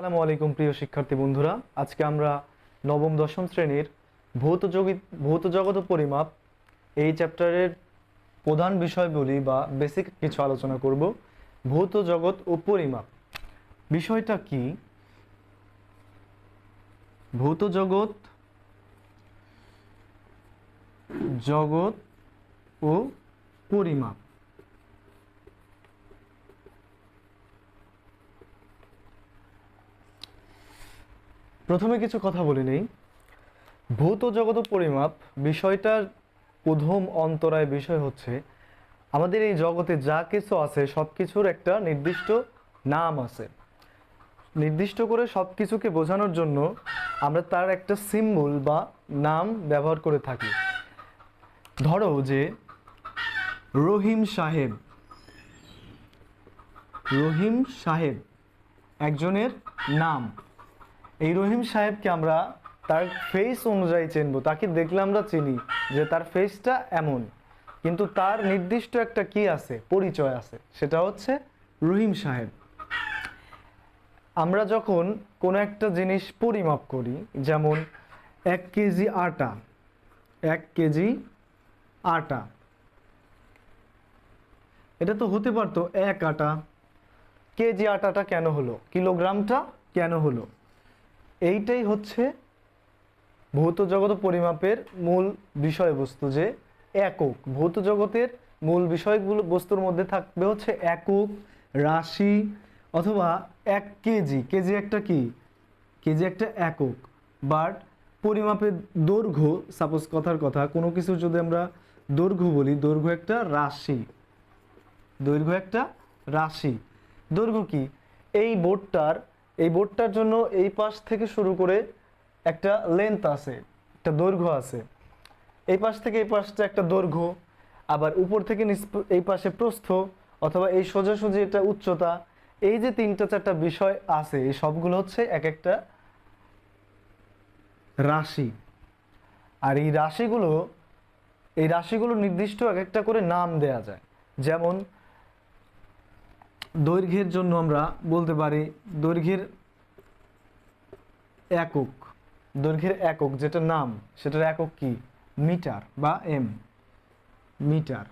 আসসালামু আলাইকুম প্রিয় শিক্ষার্থী বন্ধুরা, আজকে আমরা নবম দশম শ্রেণীর ভৌত জগৎ ও পরিমাপ এই চ্যাপ্টারের প্রধান বিষয়গুলি বা বেসিক কিছু আলোচনা করব। ভৌত জগৎ ও পরিমাপ বিষয়টা কি? ভৌত জগৎ জগৎ ও পরিমাপ। প্রথমে কিছু কথা বলে নেই। ভৌত জগৎ ও পরিমাপ বিষয়টার প্রথম অন্তরায় বিষয় হচ্ছে আমাদের এই জগতে যা কিছু আছে সব কিছুর একটা নির্দিষ্ট নাম আছে। নির্দিষ্ট করে সব কিছুকে বোঝানোর জন্য আমরা তার একটা সিম্বল বা নাম ব্যবহার করে থাকি। ধরো যে রহিম সাহেব, রহিম সাহেব একজনের নাম। এই রহিম সাহেবকে আমরা তার ফেস অনুযায়ী চিনব। তাকে দেখলে আমরা চিনি যে তার ফেসটা এমন, কিন্তু তার নির্দিষ্ট একটা কি আছে, পরিচয় আছে, সেটা হচ্ছে রহিম সাহেব। আমরা যখন কোনো একটা জিনিস পরিমাপ করি, যেমন 1 কেজি আটা, 1 কেজি আটা, এটা তো হতে পারতো 1 আটা। কেজি আটাটা কেন হলো, কিলোগ্রামটা কেন হলো? এইটাই হচ্ছে ভৌত জগৎ পরিমাপের মূল বিষয়বস্তু, যে একক। ভৌত জগতের মূল বিষয়গুলো বস্তুর মধ্যে থাকবে হচ্ছে একক, রাশি, অথবা 1 কেজি। কেজি একটা কি? কেজি একটা একক। বাট পরিমাপের দৈর্ঘ্য, সাপোজ কথার কথা, কোনো কিছু যদি আমরা দৈর্ঘ্য বলি, দৈর্ঘ্য একটা রাশি। দৈর্ঘ্য একটা রাশি। দৈর্ঘ্য কি? এই বোর্ডটার জন্য এই পাশ থেকে শুরু করে একটা লেন্থ আছে, একটা দৈর্ঘ্য আছে। এই পাশ থেকে এই পাশটা একটা দৈর্ঘ্য, আবার উপর থেকে এই পাশে প্রস্থ, অথবা এই সোজাসুজি এটা উচ্চতা। এই যে 3-4টা বিষয় আছে, এই সবগুলো হচ্ছে এক একটা রাশি। আর এই রাশিগুলো নির্দিষ্ট এক একটা করে নাম দেয়া যায়। যেমন দৈর্ঘ্যের জন্য আমরা বলতে পারি দৈর্ঘ্যের একক। দৈর্ঘ্যের একক যেটা নাম, সেটার একক কি? মিটার বা এম, মিটার।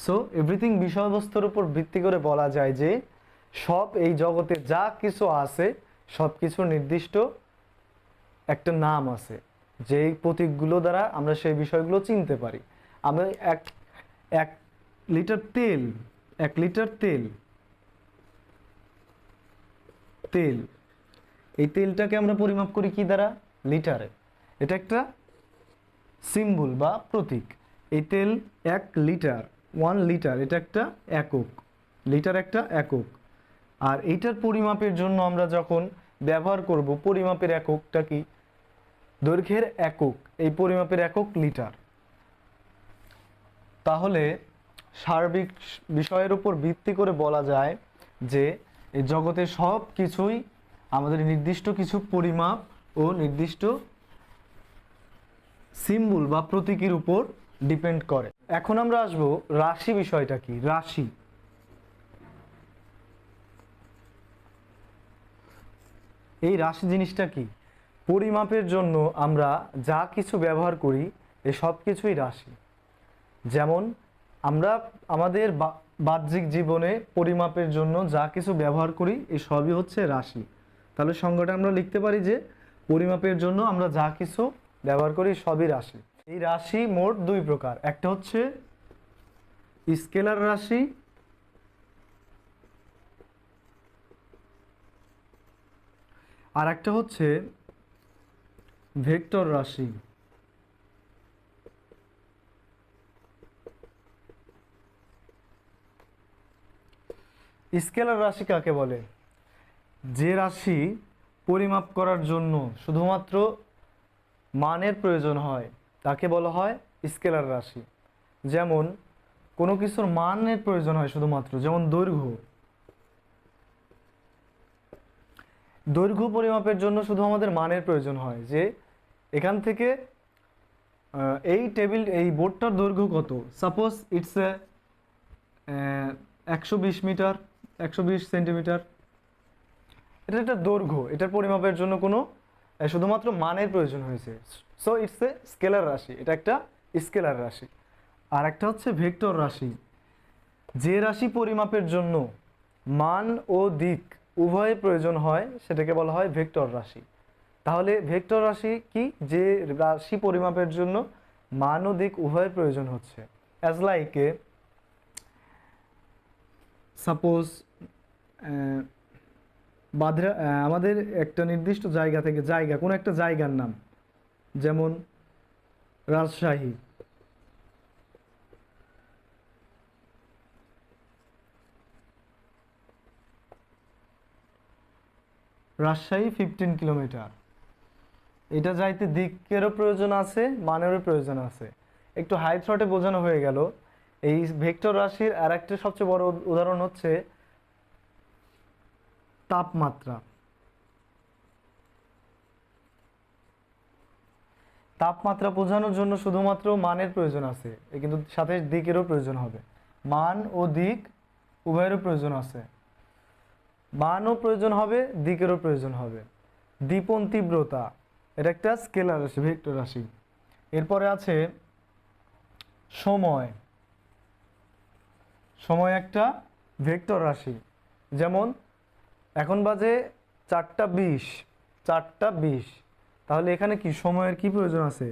সো এভরিথিং বিষয়বস্তুর উপর ভিত্তি করে বলা যায় যে সব এই জগতে যা কিছু আছে সব কিছুর নির্দিষ্ট একটা নাম আছে, যেই প্রতীকগুলো দ্বারা আমরা সেই বিষয়গুলো চিনতে পারি। আমরা এক এক লিটার তেল, 1 লিটার তেল, তেল, এই তেলটাকে আমরা পরিমাপ করি কি দ্বারা? লিটারে। এটা একটা সিম্বল বা প্রতীক। এই তেল 1 লিটার, 1 লিটার, এটা একটা একক। লিটার একটা একক। আর এইটার পরিমাপের জন্য আমরা যখন ব্যবহার করব, পরিমাপের এককটা কি? দৈর্ঘ্যের একক। এই পরিমাপের একক লিটার। তাহলে সার্বিক বিষয়ের উপর ভিত্তি করে বলা যায় যে এই জগতে সব কিছুই আমাদের নির্দিষ্ট কিছু পরিমাপ ও নির্দিষ্ট সিম্বল বা প্রতীকের উপর ডিপেন্ড করে। এখন আমরা আসব রাশি। বিষয়টা কি? রাশি। এই রাশি জিনিসটা কি? পরিমাপের জন্য আমরা যা কিছু ব্যবহার করি এই সব কিছুই রাশি। যেমন আমরা আমাদের বাহ্যিক জীবনে পরিমাপের জন্য যা কিছু ব্যবহার করি এই সবই হচ্ছে রাশি। তাহলে সংজ্ঞাটা আমরা লিখতে পারি যে পরিমাপের জন্য আমরা যা কিছু ব্যবহার করি সবই রাশি। এই রাশি মোট 2 প্রকার। একটা হচ্ছে স্কেলার রাশি, আর একটা হচ্ছে ভেক্টর রাশি। স্কেলার রাশি কাকে বলে? যে রাশি পরিমাপ করার জন্য শুধুমাত্র মানের প্রয়োজন হয় তাকে বলা হয় স্কেলার রাশি। যেমন কোনো কিছুর মানের প্রয়োজন হয় শুধুমাত্র, যেমন দৈর্ঘ্য। দৈর্ঘ্য পরিমাপের জন্য শুধু আমাদের মানের প্রয়োজন হয়, যে এখান থেকে এই বোর্ডটার দৈর্ঘ্য কত। Suppose it's 120 metre, 120 centimetre. এটা একটা দৈর্ঘ্য, এটার পরিমাপের জন্য কোনো শুধুমাত্র মানের প্রয়োজন হয়েছে। সো ইটস এ স্কেলার রাশি, এটা একটা স্কেলার রাশি। আর একটা হচ্ছে ভেক্টর রাশি, যে রাশি পরিমাপের জন্য মান ও দিক উভয়ের প্রয়োজন হয় সেটাকে বলা হয় ভেক্টর রাশি। তাহলে ভেক্টর রাশি কি? যে রাশি পরিমাপের জন্য মান ও দিক উভয়ের প্রয়োজন হচ্ছে। অ্যাজ লাইক এ সাপোজ বাঁধরা আমাদের একটা নির্দিষ্ট জায়গা থেকে কোনো একটা জায়গার নাম, যেমন রাজশাহী, রাজশাহী 15 কিলোমিটার। এটা যাইতে দিকেরও প্রয়োজন আছে, মানেরও প্রয়োজন আছে। একটু হাই থ্রটে বোঝানো হয়ে গেল। এই ভেক্টর রাশির আর একটা সবচেয়ে বড় উদাহরণ হচ্ছে তাপমাত্রা। তাপমাত্রা বোঝানোর জন্য শুধুমাত্র মানের প্রয়োজন আছে, কিন্তু সাথে দিকেরও প্রয়োজন হবে। মান ও দিক উভয়েরও প্রয়োজন আছে, মানও প্রয়োজন হবে, দিকেরও প্রয়োজন হবে। দীপন তীব্রতা, এটা একটা স্কেলার রাশি, ভেক্টর রাশি। এরপরে আছে সময়। সময় একটা ভেক্টর রাশি। যেমন এখন বাজে 4:20, 4:20, তাহলে এখানে কি সময়ের কি প্রয়োজন আছে?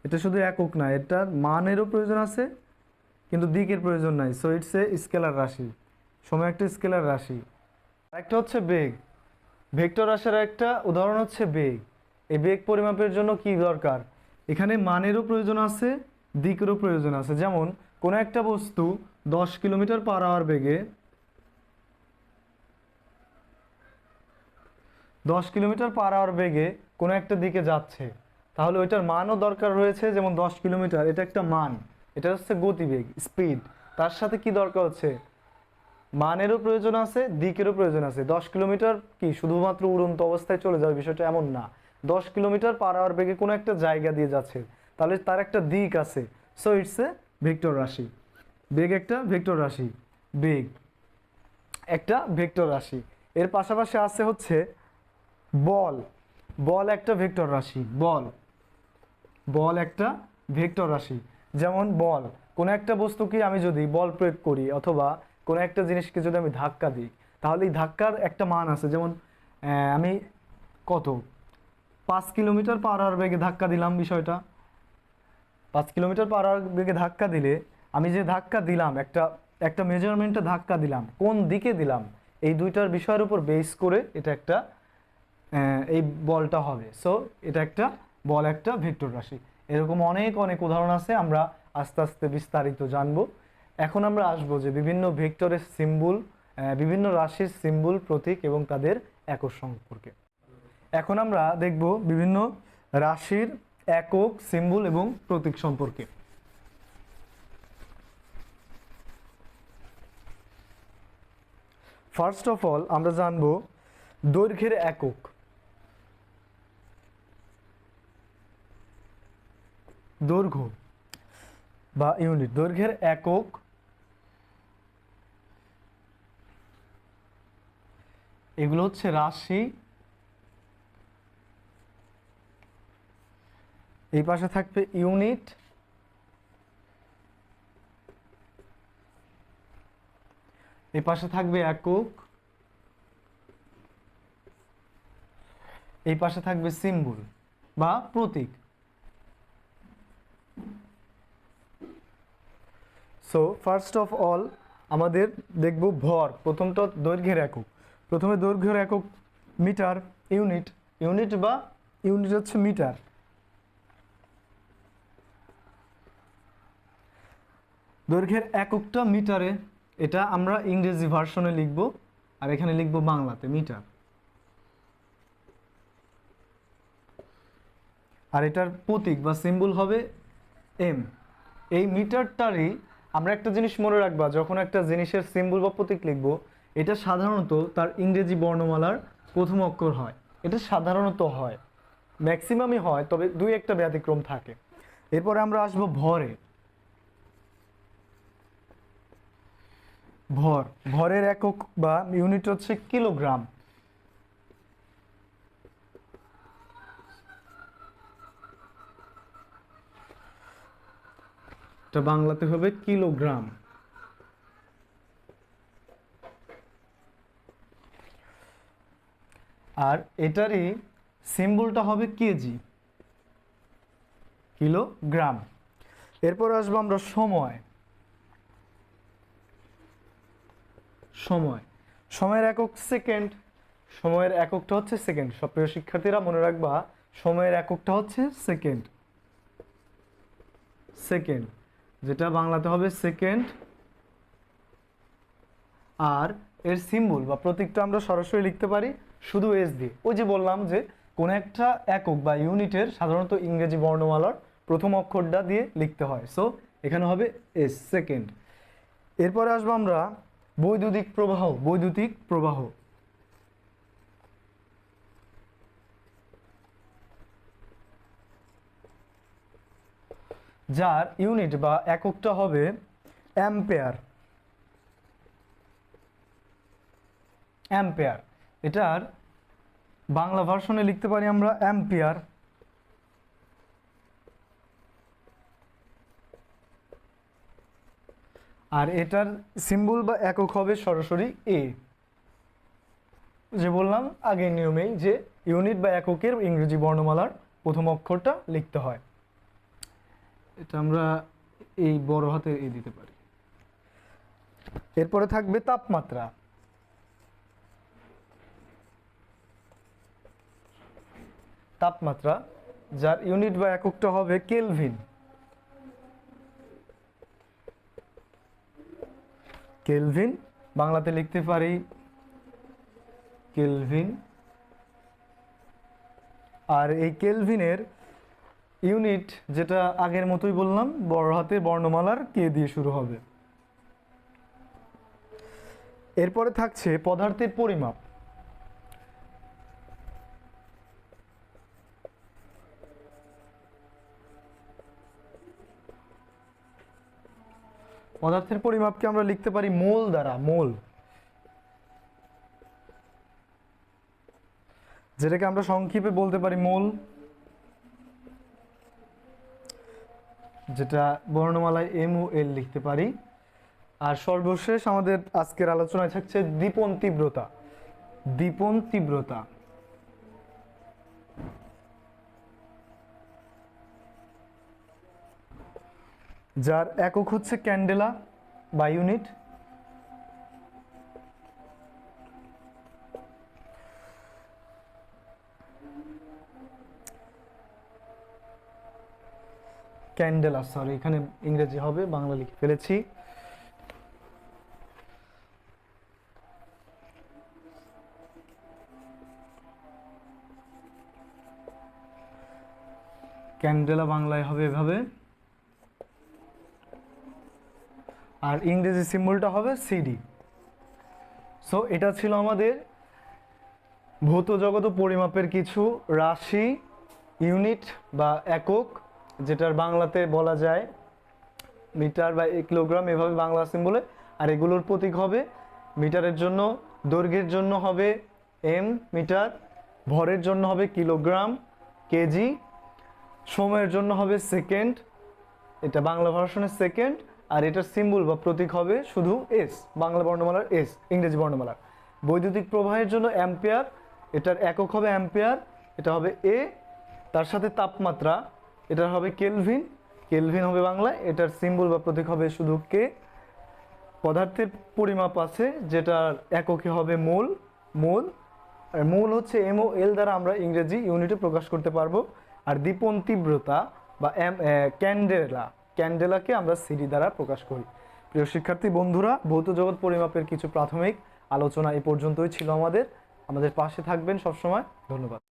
এটা শুধু একক না, এটার মানেরও প্রয়োজন আছে কিন্তু দিকের প্রয়োজন নাই। সো ইটস এ স্কেলার রাশি। সময় একটা স্কেলার রাশি। একটা হচ্ছে বেগ। ভেক্টর রাশির একটা উদাহরণ হচ্ছে বেগ। এই বেগ পরিমাপের জন্য কি দরকার? এখানে মানেরও প্রয়োজন আছে, দিকেরও প্রয়োজন আছে। যেমন কোনো একটা বস্তু 10 কিলোমিটার পার আওয়ার বেগে 10 কিলোমিটার পার আওয়ার বেগে কোনো একটা দিকে যাচ্ছে, তাহলে ওইটার মানও দরকার রয়েছে। যেমন 10 কিলোমিটার, এটা একটা মান, এটা হচ্ছে গতিবেগ, স্পিড। তার সাথে কি দরকার হচ্ছে? মানেরও প্রয়োজন আছে, দিকেরও প্রয়োজন আছে। 10 কিলোমিটার কি শুধুমাত্র উড়ন্ত অবস্থায় চলে যাবে, বিষয়টা এমন না। 10 কিলোমিটার পার আওয়ার বেগে কোনো একটা জায়গা দিয়ে যাচ্ছে, তাহলে তার একটা দিক আছে। সো ইটস এ ভেক্টর রাশি। বেগ একটা ভেক্টর রাশি। বেগ একটা ভেক্টর রাশি। এর পাশাপাশি আছে হচ্ছে বল। বল একটা ভেক্টর রাশি। বল, বল একটা ভেক্টর রাশি। যেমন বল, কোনো একটা বস্তুকে আমি যদি বল প্রয়োগ করি অথবা কোনো একটা জিনিসকে যদি আমি ধাক্কা দিই, তাহলে এই ধাক্কার একটা মান আছে। যেমন আমি কত 5 কিলোমিটার পার আওয়ার বেগে ধাক্কা দিলাম, বিষয়টা 5 কিলোমিটার পার আওয়ার বেগে ধাক্কা দিলে আমি যে ধাক্কা দিলাম, একটা একটা মেজারমেন্টে ধাক্কা দিলাম, কোন দিকে দিলাম, এই দুইটার বিষয়ের উপর বেস করে এটা একটা এই বলটা হবে। সো এটা একটা বল একটা ভেক্টর রাশি। এরকম অনেক অনেক উদাহরণ আছে, আমরা আস্তে আস্তে বিস্তারিত জানবো। এখন আমরা আসবো যে বিভিন্ন ভেক্টরের সিম্বল, বিভিন্ন রাশির সিম্বল, প্রতীক এবং তাদের একক সম্পর্কে। এখন আমরা দেখব বিভিন্ন রাশির একক, সিম্বল এবং প্রতীক সম্পর্কে। ফার্স্ট অফ অল আমরা জানবো দৈর্ঘ্যের একক। দৈর্ঘ্য বা ইউনিট, দৈর্ঘ্যের একক এগুলো হচ্ছে রাশি। এই পাশে থাকবে ইউনিট, এই পাশে থাকবে একক, এই পাশে থাকবে সিম্বল বা প্রতীক। সো ফার্স্ট অফ অল আমাদের দেখব ভর। প্রথমটা দৈর্ঘ্যের একক। প্রথমে দৈর্ঘ্যের একক মিটার, ইউনিট। ইউনিট বা ইউনিট হচ্ছে মিটার। দৈর্ঘ্যের এককটা মিটারে, এটা আমরা ইংরেজি ভার্সনে লিখব আর এখানে লিখব বাংলাতে মিটার। আর এটার প্রতীক বা সিম্বল হবে এম। এই মিটারটারই আমরা একটা জিনিস মনে রাখবা, যখন একটা জিনিসের সিম্বল বা প্রতীক লিখব, এটা সাধারণত তার ইংরেজি বর্ণমালার প্রথম অক্ষর হয়। এটা সাধারণত হয়, ম্যাক্সিমামই হয়, তবে দুই একটা ব্যতিক্রম থাকে। এরপরে আমরা আসব ভরে। ভর, ভরের একক বা ইউনিট হচ্ছে কিলোগ্রাম। এটা বাংলাতে হবে কিলোগ্রাম। আর এটারই সিম্বলটা হবে কেজি, কিলোগ্রাম। এরপর আসবো আমরা সময়। সময়ের একক সেকেন্ড। সময়ের এককটা হচ্ছে সেকেন্ড। সবপ্রিয় শিক্ষার্থীরা মনে রাখবা, সময়ের এককটা হচ্ছে সেকেন্ড, যেটা বাংলাতে হবে সেকেন্ড। আর এর সিম্বল বা প্রতীকটা আমরা সরাসরি লিখতে পারি শুধু এস দিয়ে। ওই যে বললাম যে কোন একটা একক বা ইউনিটের সাধারণত ইংরেজি বর্ণমালার প্রথম অক্ষরটা দিয়ে লিখতে হয়। সো এখানে হবে এস, সেকেন্ড। এরপরে আসবো আমরা বৈদ্যুতিক প্রবাহ। যার ইউনিট বা এককটা হবে অ্যাম্পেয়ার। এটার বাংলা ভার্সনে লিখতে পারি আমরা অ্যাম্পিয়ার। আর এটার সিম্বল বা একক হবে সরাসরি এ। যে বললাম আগের নিয়মেই যে ইউনিট বা এককের ইংরেজি বর্ণমালার প্রথম অক্ষরটা লিখতে হয়। এটা আমরা এই বড় হাতে এ দিতে পারি। এরপরে থাকবে তাপমাত্রা। যার ইউনিট বা এককটা হবে কেলভিন। বাংলাতে লিখতে পারি কেলভিন। আর এই কেলভিনের ইউনিট যেটা আগের মতোই বললাম, বড় হাতের বর্ণমালার কে দিয়ে শুরু হবে। এরপরে থাকছে পদার্থের পরিমাপ। পদার্থের পরিমাপকে আমরা লিখতে পারি মোল দ্বারা, যেটাকে আমরা সংক্ষেপে বলতে পারি মোল, যেটা বর্ণমালায় এম ও এল লিখতে পারি। আর সর্বশেষ আমাদের আজকের আলোচনায় থাকছে দীপন তীব্রতা। যার একক হচ্ছে ক্যান্ডেলা বা ইউনিট। ক্যান্ডেলা, সরি এখানে ইংরেজি হবে, বাংলা লিখে ফেলেছি। ক্যান্ডেলা বাংলায় হবে এভাবে। আর ইংরেজি সিম্বলটা হবে সিডি। সো এটা ছিল আমাদের ভৌত জগৎ পরিমাপের কিছু রাশি, ইউনিট বা একক, যেটার বাংলাতে বলা যায় মিটার বা কিলোগ্রাম, এভাবে বাংলা সিম্বলে। আর এগুলোর প্রতীক হবে মিটারের জন্য, দৈর্ঘ্যের জন্য হবে এম মিটার, ভরের জন্য হবে কিলোগ্রাম, কেজি, সময়ের জন্য হবে সেকেন্ড, এটা বাংলা ভার্সনের সেকেন্ড। আর এটার সিম্বল বা প্রতীক হবে শুধু এস, বাংলা বর্ণমালার এস, ইংরেজি বর্ণমালার। বৈদ্যুতিক প্রবাহের জন্য অ্যাম্পিয়ার, এটার একক হবে অ্যাম্পিয়ার, এটা হবে এ। তার সাথে তাপমাত্রা, এটার হবে কেলভিন হবে বাংলায়, এটার সিম্বল বা প্রতীক হবে শুধু কে। পদার্থের পরিমাপ আছে, যেটার এককে হবে মোল। আর মোল হচ্ছে এম ও এল দ্বারা আমরা ইংরেজি ইউনিটে প্রকাশ করতে পারবো। আর দীপন তীব্রতা বা ক্যান্ডেলাকে আমরা সিডি দ্বারা প্রকাশ করি। প্রিয় শিক্ষার্থী বন্ধুরা, ভৌত জগৎ পরিমাপের কিছু প্রাথমিক আলোচনা এই পর্যন্তই ছিল আমাদের পাশে থাকবেন সবসময়। ধন্যবাদ।